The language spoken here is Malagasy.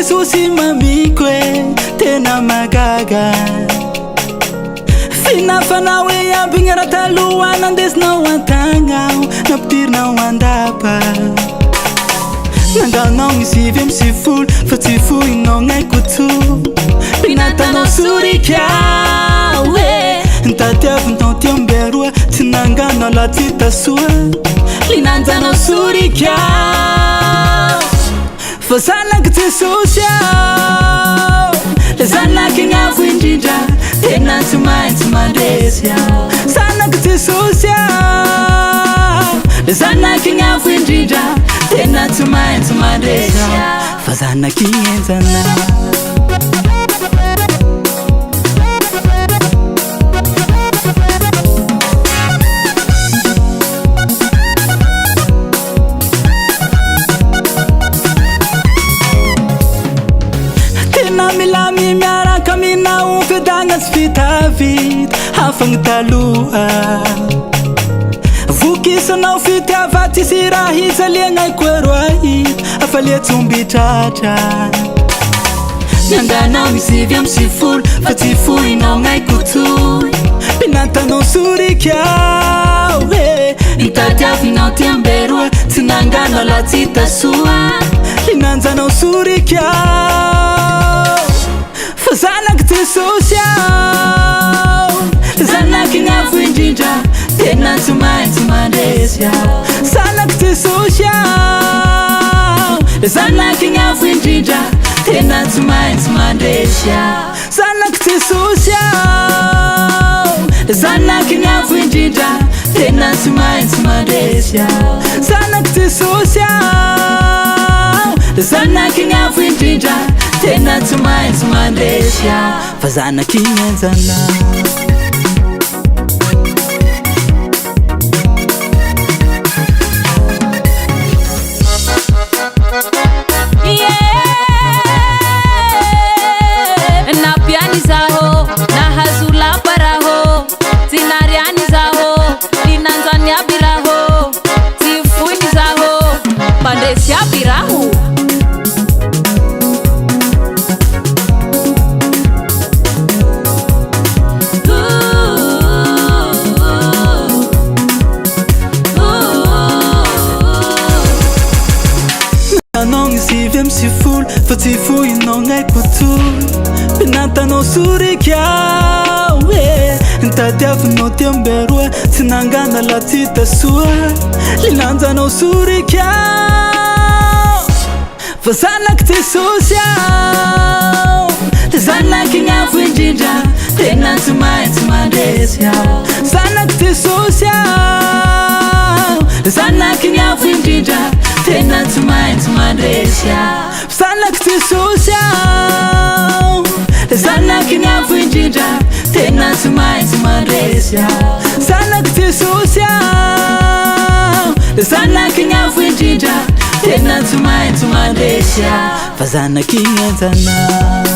Jesús mamikwe tena magaga Fina fanawe ya bingara talua nandes na wantangau naptir na wandapa Nanga nong isivim siful fatifu inongai kutu Pinata no surikya we Ntatev ntontiam berua tinanga no latita sua Linanta no surikya Fasana kete social Lesana kinga winjija Tena tumadesia Sana kete social Lesana kinga winjija Tena tumadesia Fasana kienzana Milami miara kamina uvedangas fitavid Hafang talua Vukisa na ufita vati sirahiza liengai kwerwai Afalia tumbi chacha Nyanga na misivyam siful Fatifu inongai kutu Pinata no surikya Ntatia finautia mberua Tinanga no latita sua Linanza no surikya Fasana kete social Sana kinga winjija Tena tumadesia Sana kete social Sana kinga winjija Tena tumadesia Sana kete social Sana kinga winjija Tena tumadesia Sana kete social Sana kinga winjija Tena tumadesia Fazana kienzana Na piani zaho Na hazula paraho Zinariani zaho Linanzani abiraho Zifuini zaho Pandesia birahu Nong isivim siful Fatifu inongai kutu Pinata no surikya we Ntatev no tiamberua Tinanga na latita sua Linanza no surikya Fasana kete social Sana kinga winjija Tena tumadesia Sana kete social Sana kinga winjija Tena tumadesia Sana kete social Sana kinga winjija Tena tumadesia Sana kete social Sana kinga winjija Tena tumadesia Fazana kienzana